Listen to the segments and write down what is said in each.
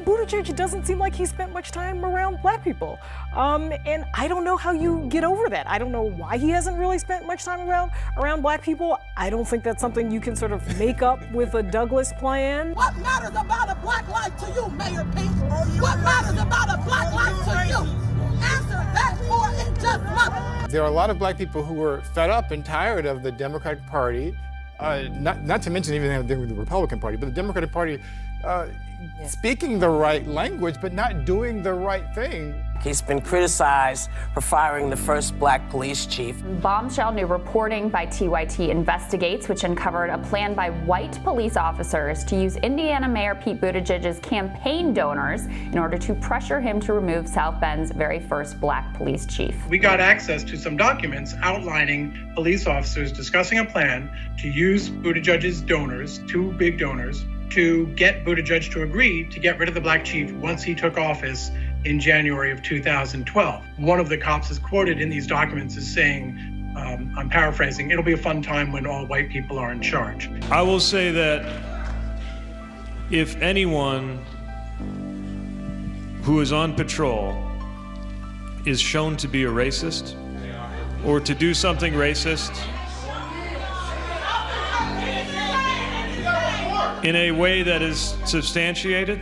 Pete Buttigieg doesn't seem like he spent much time around black people. And I don't know how you get over that. I don't know why he hasn't really spent much time around black people. I don't think that's something you can sort of make up with a Douglas plan. What matters about a black life to you, Mayor Pete? What matters about a black life to you? Answer that for in just months. There are a lot of black people who were fed up and tired of the Democratic Party, not to mention even anything with the Republican Party, but the Democratic Party speaking the right language, but not doing the right thing. He's been criticized for firing the first black police chief. Bombshell new reporting by TYT Investigates, which uncovered a plan by white police officers to use Indiana Mayor Pete Buttigieg's campaign donors in order to pressure him to remove South Bend's very first black police chief. We got access to some documents outlining police officers discussing a plan to use Buttigieg's donors, two big donors, to get Buttigieg to agree to get rid of the black chief once he took office in January of 2012. One of the cops is quoted in these documents as saying, I'm paraphrasing, it'll be a fun time when all white people are in charge. I will say that if anyone who is on patrol is shown to be a racist or to do something racist in a way that is substantiated,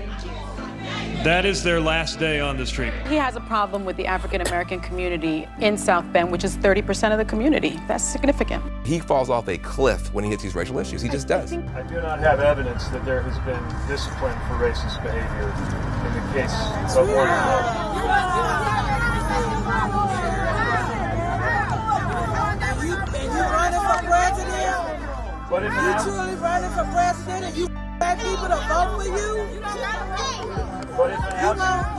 that is their last day on the street. He has a problem with the African American community in South Bend, which is 30% of the community. That's significant. He falls off a cliff when he hits these racial issues. He just does. I do not have evidence that there has been discipline for racist behavior in the case of Oregon. You running for president? But if You truly running for president and you black people to vote for you?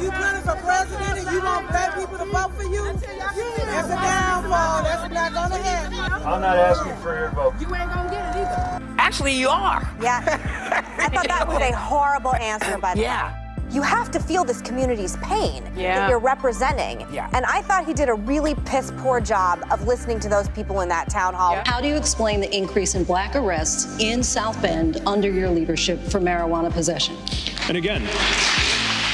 You running for president and you want black people to vote for you? That's a downfall. That's not gonna happen. I'm not asking for your vote. You ain't gonna get it either. Actually, you are. Yeah. I thought that was a horrible answer, by the way. Yeah. You have to feel this community's pain that you're representing. Yeah. And I thought he did a really piss poor job of listening to those people in that town hall. How do you explain the increase in black arrests in South Bend under your leadership for marijuana possession? And again,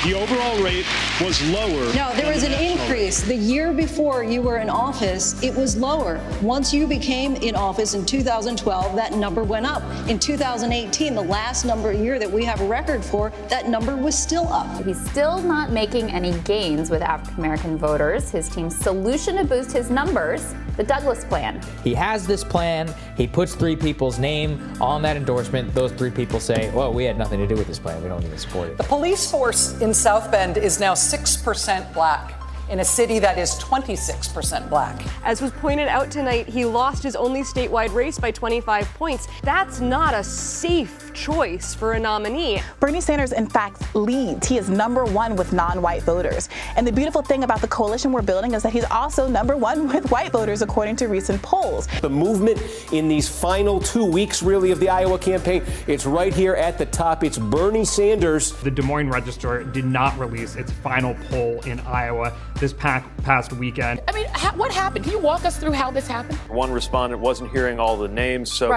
the overall rate was lower. No, there was an increase. The year before you were in office, it was lower. Once you became in office in 2012, that number went up. In 2018, the last year that we have a record for, that number was still up. He's still not making any gains with African American voters. His team's solution to boost his numbers, the Douglas plan. He has this plan. He puts three people's name on that endorsement. Those three people say, well, we had nothing to do with this plan. We don't even support it. The police force in South Bend is now 6% black in a city that is 26% black. As was pointed out tonight, he lost his only statewide race by 25 points. That's not a safe choice for a nominee. Bernie Sanders, in fact, leads. He is #1 with non-white voters. And the beautiful thing about the coalition we're building is that he's also #1 with white voters, according to recent polls. The movement in these final 2 weeks, really, of the Iowa campaign, it's right here at the top. It's Bernie Sanders. The Des Moines Register did not release its final poll in Iowa this past weekend. I mean, what happened? Can you walk us through how this happened? One respondent wasn't hearing all the names, so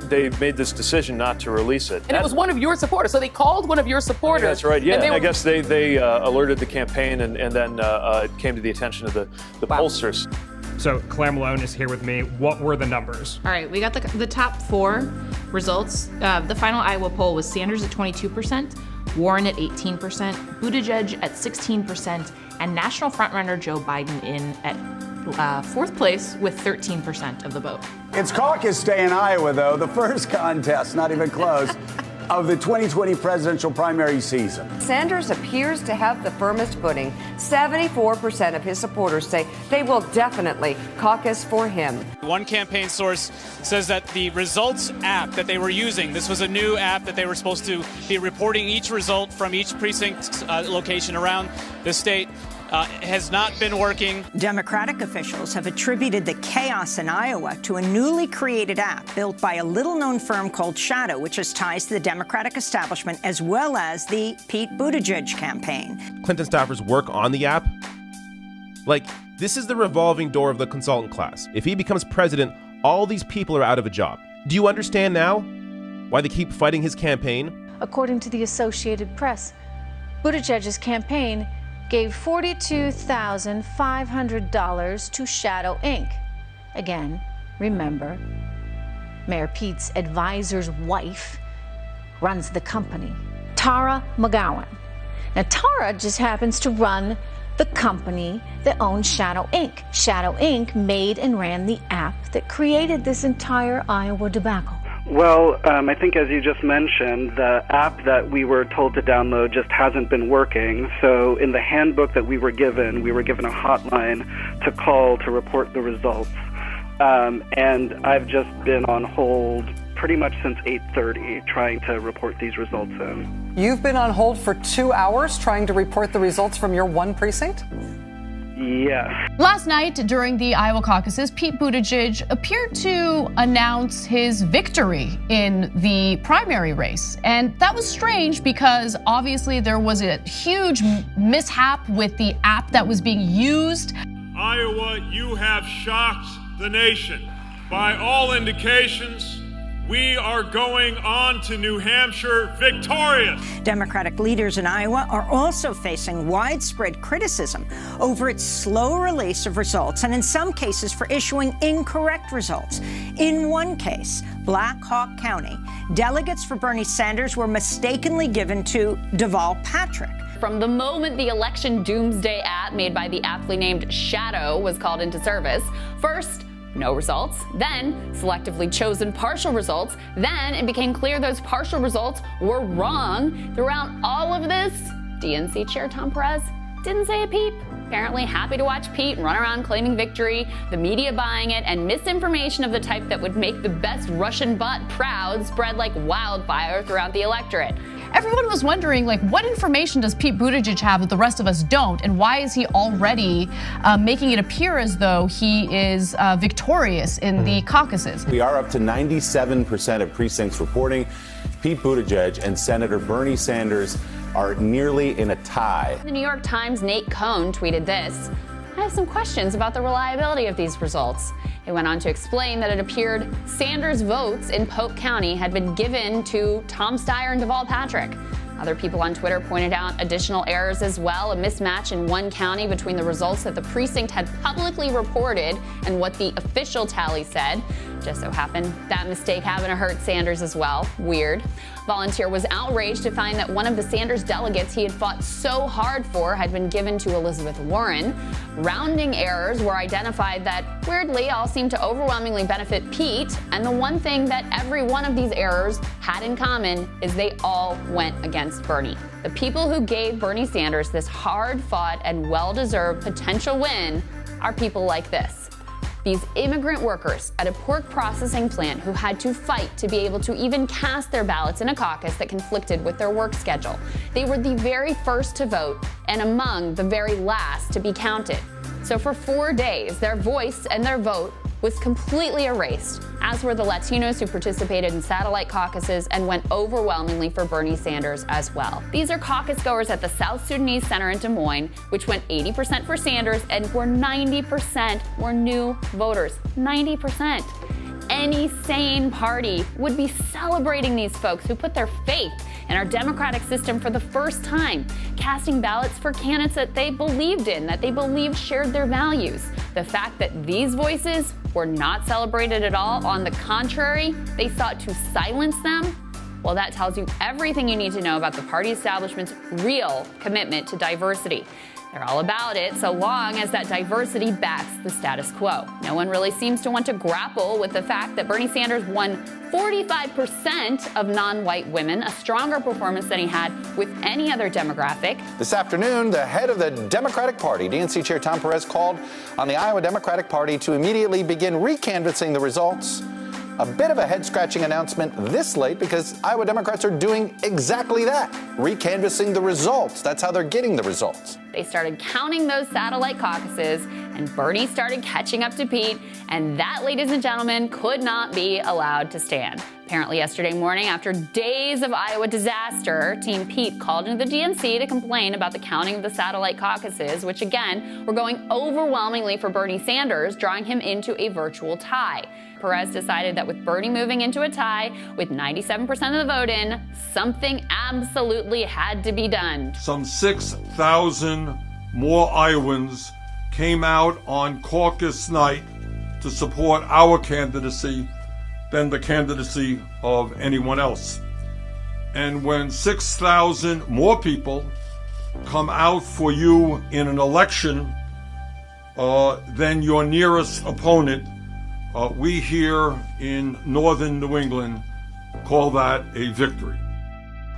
they made this decision not to release it. And it was one of your supporters, so they called one of your supporters. That's right, yeah. And I guess they alerted the campaign, and then it came to the attention of the pollsters. So Claire Malone is here with me. What were the numbers? All right, we got the top four results. The final Iowa poll was Sanders at 22%, Warren at 18%, Buttigieg at 16%, and national frontrunner Joe Biden in at fourth place with 13% of the vote. It's caucus day in Iowa, though, the first contest, not even close, of the 2020 presidential primary season. Sanders appears to have the firmest footing. 74% of his supporters say they will definitely caucus for him. One campaign source says that the results app that they were using, this was a new app that they were supposed to be reporting each result from each precinct location around the state, has not been working. Democratic officials have attributed the chaos in Iowa to a newly created app built by a little-known firm called Shadow, which has ties to the Democratic establishment as well as the Pete Buttigieg campaign. Clinton staffers work on the app. Like, this is the revolving door of the consultant class. If he becomes president, all these people are out of a job. Do you understand now why they keep fighting his campaign? According to the Associated Press, Buttigieg's campaign gave $42,500 to Shadow Inc. Again, remember, Mayor Pete's advisor's wife runs the company, Tara McGowan. Now, Tara just happens to run the company that owns Shadow Inc. Shadow Inc. made and ran the app that created this entire Iowa debacle. Well, I think as you just mentioned, the app that we were told to download just hasn't been working. So in the handbook that we were given a hotline to call to report the results. And I've just been on hold pretty much since 8:30 trying to report these results in. You've been on hold for 2 hours trying to report the results from your one precinct? Yes. Last night, during the Iowa caucuses, Pete Buttigieg appeared to announce his victory in the primary race. And that was strange because obviously there was a huge mishap with the app that was being used. Iowa, you have shocked the nation. By all indications, we are going on to New Hampshire victorious. Democratic leaders in Iowa are also facing widespread criticism over its slow release of results and in some cases for issuing incorrect results. In one case, Black Hawk County, delegates for Bernie Sanders were mistakenly given to Deval Patrick. From the moment the election doomsday app made by the aptly named Shadow was called into service, first, no results, then selectively chosen partial results, then it became clear those partial results were wrong. Throughout all of this, DNC Chair Tom Perez didn't say a peep. Apparently happy to watch Pete run around claiming victory, the media buying it, and misinformation of the type that would make the best Russian bot proud spread like wildfire throughout the electorate. Everyone was wondering, like, what information does Pete Buttigieg have that the rest of us don't? And why is he already making it appear as though he is victorious in the caucuses? We are up to 97% of precincts reporting Pete Buttigieg and Senator Bernie Sanders are nearly in a tie. The New York Times' Nate Cohn tweeted this: I have some questions about the reliability of these results. It went on to explain that it appeared Sanders' votes in Polk County had been given to Tom Steyer and Deval Patrick. Other people on Twitter pointed out additional errors as well, a mismatch in one county between the results that the precinct had publicly reported and what the official tally said. Just so happened that mistake happened to hurt Sanders as well. Weird. Volunteer was outraged to find that one of the Sanders delegates he had fought so hard for had been given to Elizabeth Warren. Rounding errors were identified that, weirdly, all seemed to overwhelmingly benefit Pete. And the one thing that every one of these errors had in common is they all went against Bernie. The people who gave Bernie Sanders this hard-fought and well-deserved potential win are people like this. These immigrant workers at a pork processing plant who had to fight to be able to even cast their ballots in a caucus that conflicted with their work schedule. They were the very first to vote and among the very last to be counted. So for 4 days, their voice and their vote was completely erased, as were the Latinos who participated in satellite caucuses and went overwhelmingly for Bernie Sanders as well. These are caucus goers at the South Sudanese Center in Des Moines, which went 80% for Sanders and were 90% were new voters. 90%. Any sane party would be celebrating these folks who put their faith in our democratic system for the first time, casting ballots for candidates that they believed in, that they believed shared their values. The fact that these voices were not celebrated at all, on the contrary, they sought to silence them, well, that tells you everything you need to know about the party establishment's real commitment to diversity. They're all about it so long as that diversity backs the status quo. No one really seems to want to grapple with the fact that Bernie Sanders won 45% of non-white women, a stronger performance than he had with any other demographic. This afternoon, the head of the Democratic Party, DNC Chair Tom Perez, called on the Iowa Democratic Party to immediately begin recanvassing the results. A bit of a head-scratching announcement this late because Iowa Democrats are doing exactly that, recanvassing the results. That's how they're getting the results. They started counting those satellite caucuses and Bernie started catching up to Pete, and that, ladies and gentlemen, could not be allowed to stand. Apparently yesterday morning, after days of Iowa disaster, Team Pete called into the DNC to complain about the counting of the satellite caucuses, which again were going overwhelmingly for Bernie Sanders, drawing him into a virtual tie. Perez decided that with Bernie moving into a tie with 97% of the vote in, something absolutely had to be done. Some 6,000 more Iowans came out on caucus night to support our candidacy than the candidacy of anyone else. And when 6,000 more people come out for you in an election than your nearest opponent, we here in northern New England call that a victory.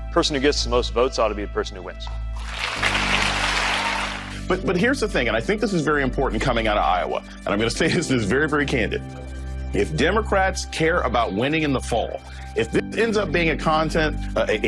The person who gets the most votes ought to be the person who wins. But here's the thing, and I think this is very important coming out of Iowa, and I'm going to say this is very, very candid. If Democrats care about winning in the fall, if this ends up being a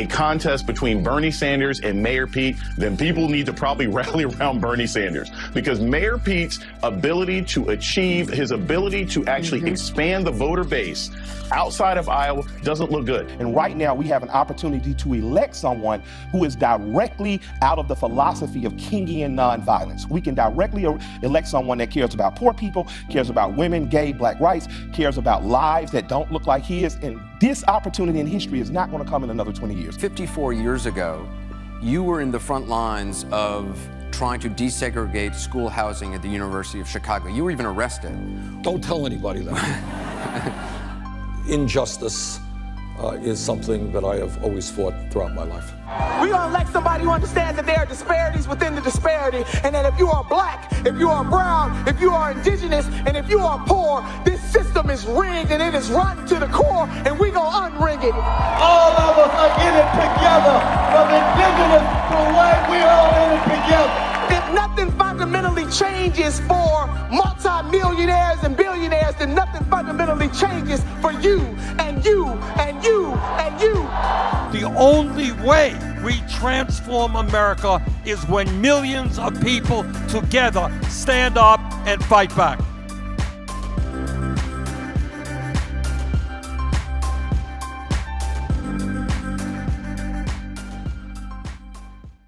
contest between Bernie Sanders and Mayor Pete, then people need to probably rally around Bernie Sanders, because Mayor Pete's ability to achieve, his ability to actually expand the voter base outside of Iowa doesn't look good. And right now we have an opportunity to elect someone who is directly out of the philosophy of Kingian nonviolence. We can directly elect someone that cares about poor people, cares about women, gay, black rights, cares about lives that don't look like his. And this opportunity in history is not going to come in another 20 years. 54 years ago, you were in the front lines of trying to desegregate school housing at the University of Chicago. You were even arrested. Don't tell anybody that. Injustice is something that I have always fought throughout my life. We're going to elect somebody who understands that there are disparities within the disparity, and that if you are black, if you are brown, if you are indigenous, and if you are poor, this system is rigged and it is rotten to the core, and we're going to unrig it. All of us are in it together. From indigenous to white, we're all in it together. If nothing fundamentally changes for multi-millionaires and billionaires, then nothing fundamentally changes for you and you and you and you. The only way we transform America is when millions of people together stand up and fight back.